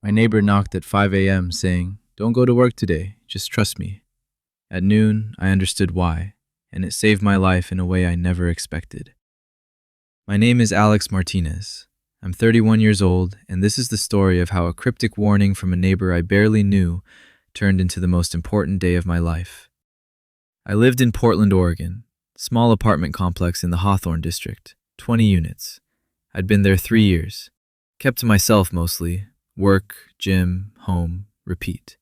My neighbor knocked at 5 a.m. saying, "Don't go to work today, just trust me." At noon, I understood why, and it saved my life in a way I never expected. My name is Alex Martinez. I'm 31 years old, and this is the story of how a cryptic warning from a neighbor I barely knew turned into the most important day of my life. I lived in Portland, Oregon, small apartment complex in the Hawthorne district, 20 units. I'd been there 3 years, kept to myself mostly, work, gym, home, repeat.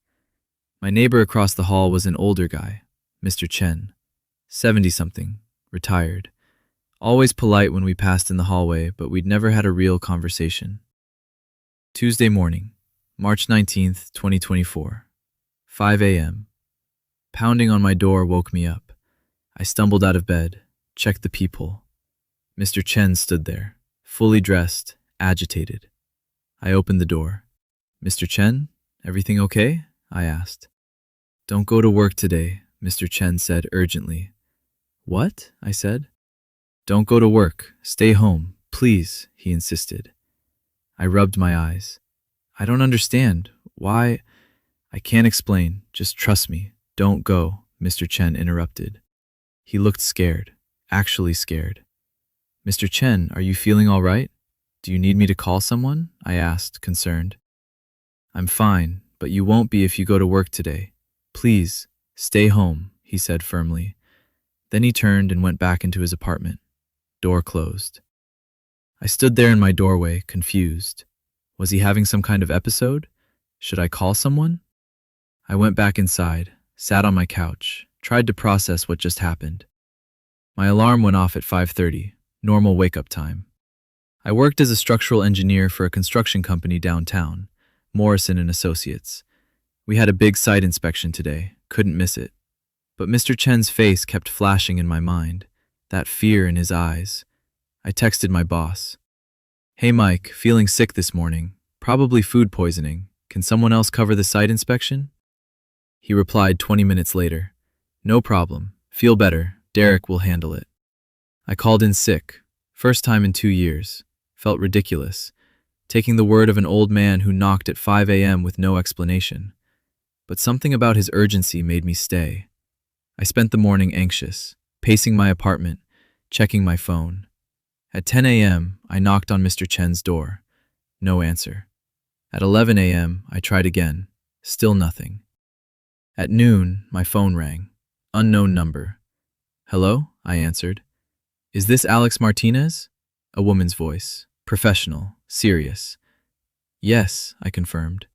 My neighbor across the hall was an older guy, Mr. Chen, 70-something, retired. Always polite when we passed in the hallway, but we'd never had a real conversation. Tuesday morning, March 19th, 2024, 5 a.m. Pounding on my door woke me up. I stumbled out of bed, checked the peephole. Mr. Chen stood there, fully dressed, agitated. I opened the door. "Mr. Chen, everything okay?" I asked. "Don't go to work today," Mr. Chen said urgently. "What?" I said. "Don't go to work. Stay home, please," he insisted. I rubbed my eyes. "I don't understand. Why?" "I can't explain. Just trust me. Don't go," Mr. Chen interrupted. He looked scared, actually scared. "Mr. Chen, are you feeling all right? Do you need me to call someone?" I asked, concerned. "I'm fine, but you won't be if you go to work today. Please, stay home," he said firmly. Then he turned and went back into his apartment. Door closed. I stood there in my doorway, confused. Was he having some kind of episode? Should I call someone? I went back inside, sat on my couch, tried to process what just happened. My alarm went off at 5:30, normal wake-up time. I worked as a structural engineer for a construction company downtown, Morrison and Associates. We had a big site inspection today, couldn't miss it. But Mr. Chen's face kept flashing in my mind, that fear in his eyes. I texted my boss. "Hey Mike, feeling sick this morning, probably food poisoning. Can someone else cover the site inspection?" He replied 20 minutes later. "No problem. Feel better. Derek will handle it." I called in sick. First time in 2 years. Felt ridiculous, taking the word of an old man who knocked at 5 a.m. with no explanation. But something about his urgency made me stay. I spent the morning anxious, pacing my apartment, checking my phone. At 10 a.m., I knocked on Mr. Chen's door. No answer. At 11 a.m., I tried again. Still nothing. At noon, my phone rang. Unknown number. "Hello?" I answered. "Is this Alex Martinez?" A woman's voice. Professional. Serious. "Yes," I confirmed.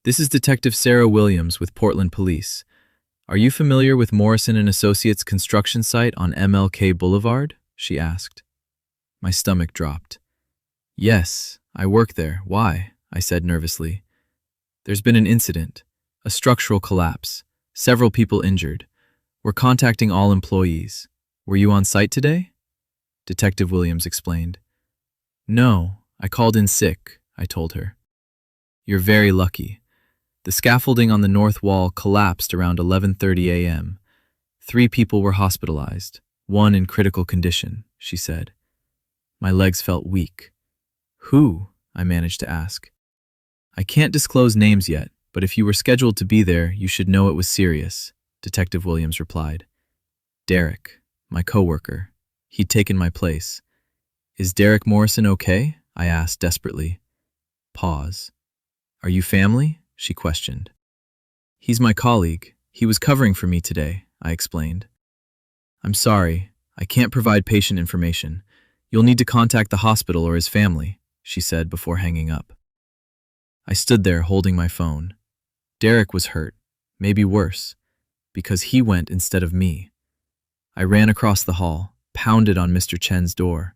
"This is Detective Sarah Williams with Portland Police. Are you familiar with Morrison and Associates construction site on MLK Boulevard?" she asked. My stomach dropped. "Yes, I work there. Why?" I said nervously. "There's been an incident, a structural collapse, several people injured. We're contacting all employees. Were you on site today?" Detective Williams explained. "No, I called in sick," I told her. "You're very lucky. The scaffolding on the north wall collapsed around 11:30 a.m. 3 people were hospitalized, 1 in critical condition," she said. My legs felt weak. "Who?" I managed to ask. "I can't disclose names yet, but if you were scheduled to be there, you should know it was serious," Detective Williams replied. "Derek, my coworker. He'd taken my place." "Is Derek Morrison okay?" I asked desperately. Pause. "Are you family?" she questioned. "He's my colleague. He was covering for me today," I explained. "I'm sorry. I can't provide patient information. You'll need to contact the hospital or his family," she said before hanging up. I stood there holding my phone. Derek was hurt, maybe worse, because he went instead of me. I ran across the hall, pounded on Mr. Chen's door.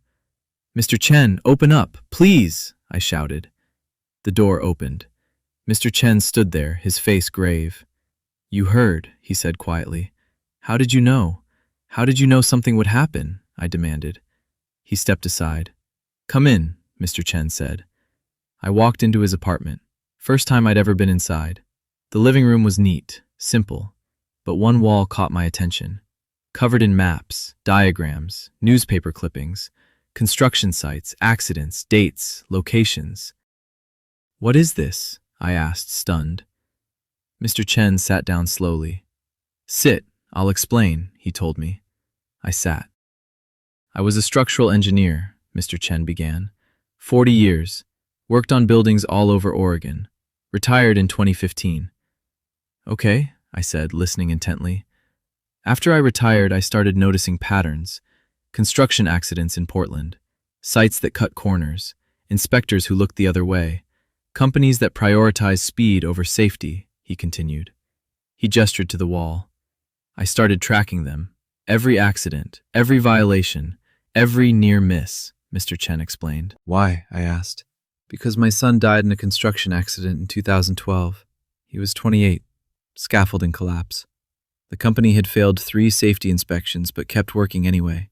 "Mr. Chen, open up, please," I shouted. The door opened. Mr. Chen stood there, his face grave. "You heard," he said quietly. "How did you know? How did you know something would happen?" I demanded. He stepped aside. "Come in," Mr. Chen said. I walked into his apartment. First time I'd ever been inside. The living room was neat, simple, but one wall caught my attention. Covered in maps, diagrams, newspaper clippings, construction sites, accidents, dates, locations. "What is this?" I asked, stunned. Mr. Chen sat down slowly. Sit, I'll explain, he told me. I sat. I was a structural engineer, Mr. Chen began. 40 years. Worked on buildings all over Oregon. Retired in 2015. Okay, I said, listening intently. After I retired, I started noticing patterns. Construction accidents in Portland. Sites that cut corners. Inspectors who looked the other way. Companies that prioritize speed over safety, he continued. He gestured to the wall. I started tracking them. Every accident, every violation, every near miss, Mr. Chen explained. Why? I asked. Because my son died in a construction accident in 2012. He was 28. Scaffolding collapse. The company had failed 3 safety inspections but kept working anyway.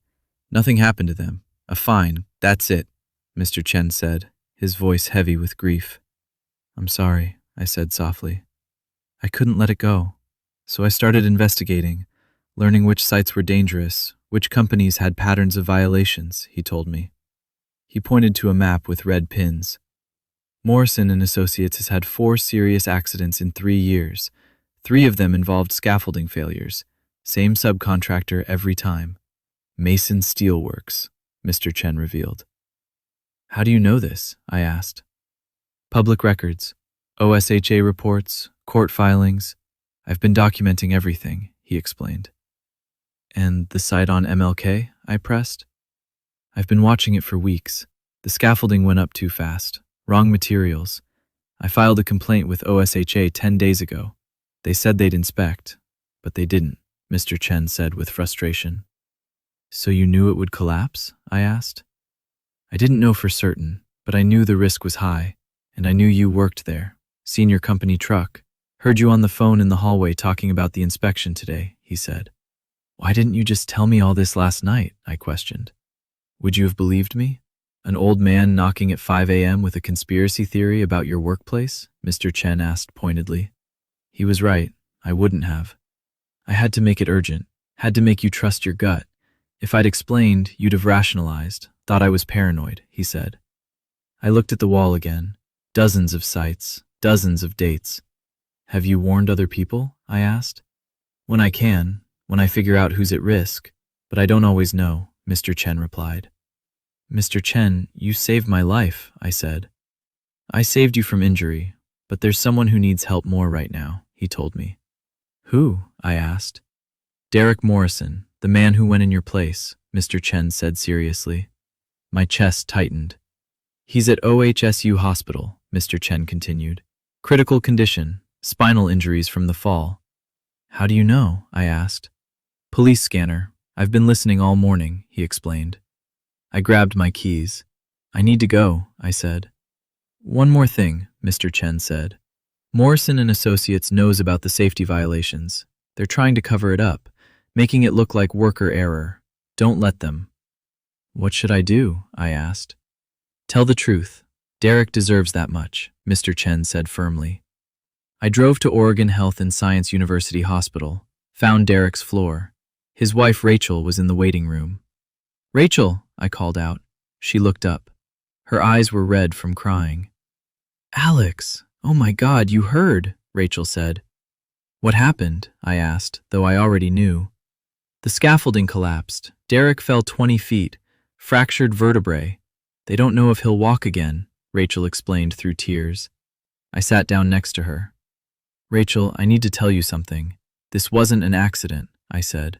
Nothing happened to them. A fine, that's it, Mr. Chen said, his voice heavy with grief. I'm sorry, I said softly. I couldn't let it go. So I started investigating, learning which sites were dangerous, which companies had patterns of violations, he told me. He pointed to a map with red pins. Morrison and Associates has had 4 serious accidents in 3 years. 3 of them involved scaffolding failures. Same subcontractor every time. Mason Steel Works, Mr. Chen revealed. How do you know this? I asked. Public records, OSHA reports, court filings. I've been documenting everything, he explained. And the site on MLK? I pressed. I've been watching it for weeks. The scaffolding went up too fast. Wrong materials. I filed a complaint with OSHA 10 days ago. They said they'd inspect, but they didn't, Mr. Chen said with frustration. So you knew it would collapse? I asked. I didn't know for certain, but I knew the risk was high, and I knew you worked there. Seen your company truck. Heard you on the phone in the hallway talking about the inspection today, he said. Why didn't you just tell me all this last night? I questioned. Would you have believed me? An old man knocking at 5 a.m. with a conspiracy theory about your workplace? Mr. Chen asked pointedly. He was right. I wouldn't have. I had to make it urgent. Had to make you trust your gut. If I'd explained, you'd have rationalized, thought I was paranoid, he said. I looked at the wall again. Dozens of sites, dozens of dates. Have you warned other people? I asked. When I can, when I figure out who's at risk, but I don't always know, Mr. Chen replied. Mr. Chen, you saved my life, I said. I saved you from injury, but there's someone who needs help more right now, he told me. Who? I asked. Derek Morrison, the man who went in your place, Mr. Chen said seriously. My chest tightened. He's at OHSU Hospital, Mr. Chen continued. Critical condition, spinal injuries from the fall. How do you know? I asked. Police scanner. I've been listening all morning, he explained. I grabbed my keys. I need to go, I said. One more thing, Mr. Chen said. Morrison and Associates knows about the safety violations. They're trying to cover it up, making it look like worker error. Don't let them. What should I do? I asked. Tell the truth. Derek deserves that much, Mr. Chen said firmly. I drove to Oregon Health and Science University Hospital, found Derek's floor. His wife Rachel was in the waiting room. Rachel, I called out. She looked up. Her eyes were red from crying. Alex, oh my God, you heard, Rachel said. What happened? I asked, though I already knew. The scaffolding collapsed. Derek fell 20 feet, fractured vertebrae. They don't know if he'll walk again, Rachel explained through tears. I sat down next to her. Rachel, I need to tell you something. This wasn't an accident, I said.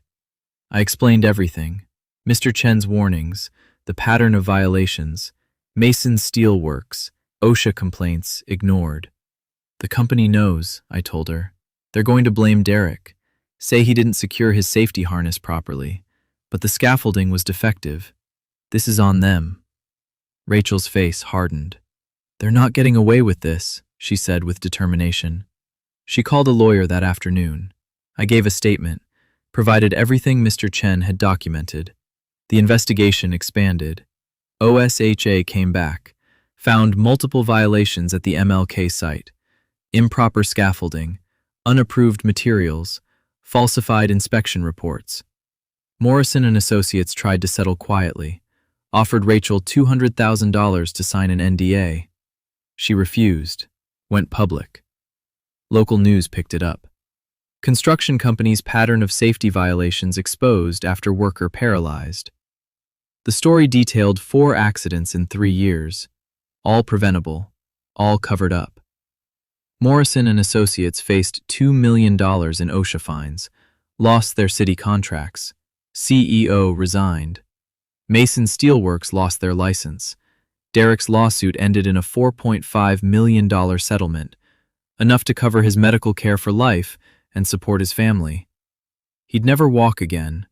I explained everything. Mr. Chen's warnings, the pattern of violations, Mason Steel Works, OSHA complaints ignored. The company knows, I told her. They're going to blame Derek, say he didn't secure his safety harness properly, but the scaffolding was defective. This is on them. Rachel's face hardened. They're not getting away with this, she said with determination. She called a lawyer that afternoon. I gave a statement, provided everything Mr. Chen had documented. The investigation expanded. OSHA came back, found multiple violations at the MLK site, improper scaffolding, unapproved materials, falsified inspection reports. Morrison and Associates tried to settle quietly, offered Rachel $200,000 to sign an NDA. She refused. went public. Local news picked it up. Construction company's pattern of safety violations exposed after worker paralyzed. The story detailed 4 accidents in 3 years, all preventable, all covered up. Morrison and Associates faced $2 million in OSHA fines, lost their city contracts, CEO resigned. Mason Steelworks lost their license. Derek's lawsuit ended in a $4.5 million settlement, enough to cover his medical care for life and support his family. He'd never walk again,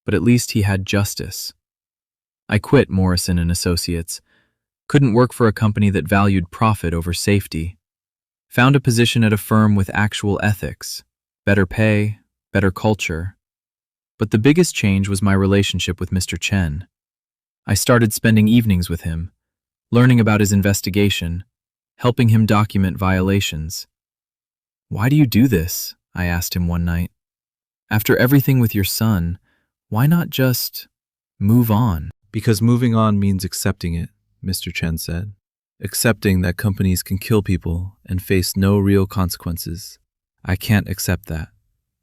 but at least he had justice. I quit Morrison and Associates. Couldn't work for a company that valued profit over safety. Found a position at a firm with actual ethics, better pay, better culture. But the biggest change was my relationship with Mr. Chen. I started spending evenings with him, learning about his investigation, helping him document violations. "Why do you do this?" I asked him one night. "After everything with your son, why not just move on?" "Because moving on means accepting it," Mr. Chen said. "Accepting that companies can kill people and face no real consequences. I can't accept that.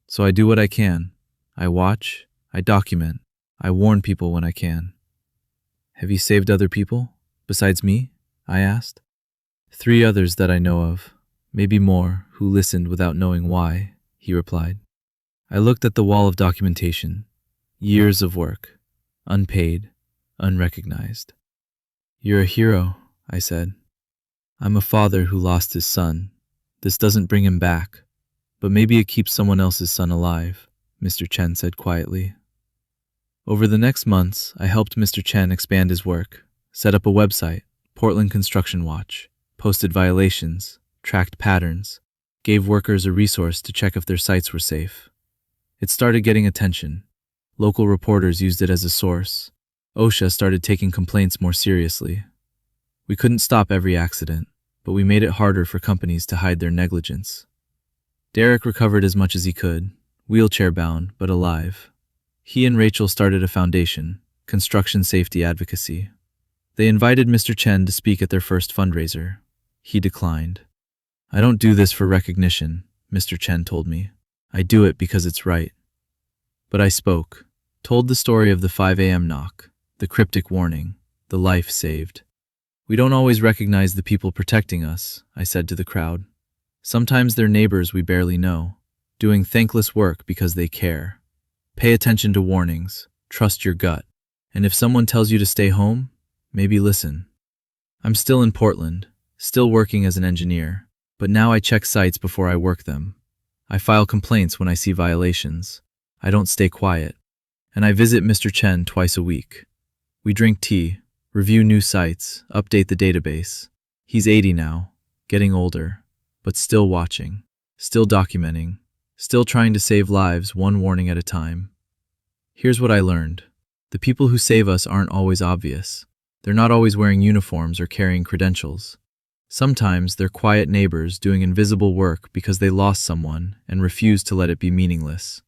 So I do what I can. I watch, I document, I warn people when I can." "Have you saved other people, besides me?" I asked. "3 others that I know of, maybe more, who listened without knowing why," he replied. I looked at the wall of documentation. Years of work, unpaid, unrecognized. "You're a hero," I said. "I'm a father who lost his son. This doesn't bring him back, but maybe it keeps someone else's son alive," Mr. Chen said quietly. Over the next months, I helped Mr. Chen expand his work, set up a website, Portland Construction Watch, posted violations, tracked patterns, gave workers a resource to check if their sites were safe. It started getting attention. Local reporters used it as a source. OSHA started taking complaints more seriously. We couldn't stop every accident, but we made it harder for companies to hide their negligence. Derek recovered as much as he could, wheelchair-bound but alive. He and Rachel started a foundation, Construction Safety Advocacy. They invited Mr. Chen to speak at their first fundraiser. He declined. "I don't do this for recognition," Mr. Chen told me. "I do it because it's right." But I spoke, told the story of the 5 a.m. knock, the cryptic warning, the life saved. "We don't always recognize the people protecting us," I said to the crowd. "Sometimes they're neighbors we barely know, doing thankless work because they care. Pay attention to warnings, trust your gut, and if someone tells you to stay home, maybe listen." I'm still in Portland, still working as an engineer, but now I check sites before I work them. I file complaints when I see violations. I don't stay quiet. And I visit Mr. Chen twice a week. We drink tea, review new sites, update the database. He's 80 now, getting older, but still watching, still documenting, still trying to save lives one warning at a time. Here's what I learned. The people who save us aren't always obvious. They're not always wearing uniforms or carrying credentials. Sometimes they're quiet neighbors doing invisible work because they lost someone and refuse to let it be meaningless.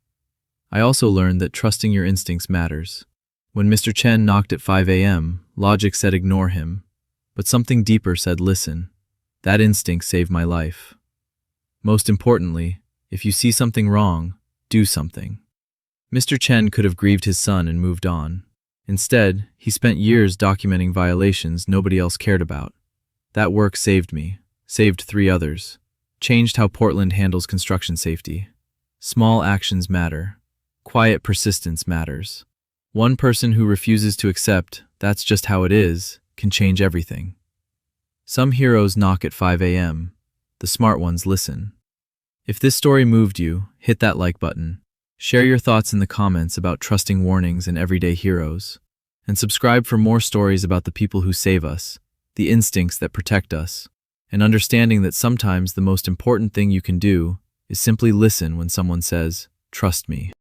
I also learned that trusting your instincts matters. When Mr. Chen knocked at 5 a.m., logic said ignore him, but something deeper said listen. That instinct saved my life. Most importantly, if you see something wrong, do something. Mr. Chen could have grieved his son and moved on. Instead, he spent years documenting violations nobody else cared about. That work saved me, saved 3 others, changed how Portland handles construction safety. Small actions matter. Quiet persistence matters. One person who refuses to accept that's just how it is can change everything. Some heroes knock at 5 a.m. The smart ones listen. If this story moved you, hit that like button. Share your thoughts in the comments about trusting warnings and everyday heroes. And subscribe for more stories about the people who save us, the instincts that protect us, and understanding that sometimes the most important thing you can do is simply listen when someone says, "Trust me."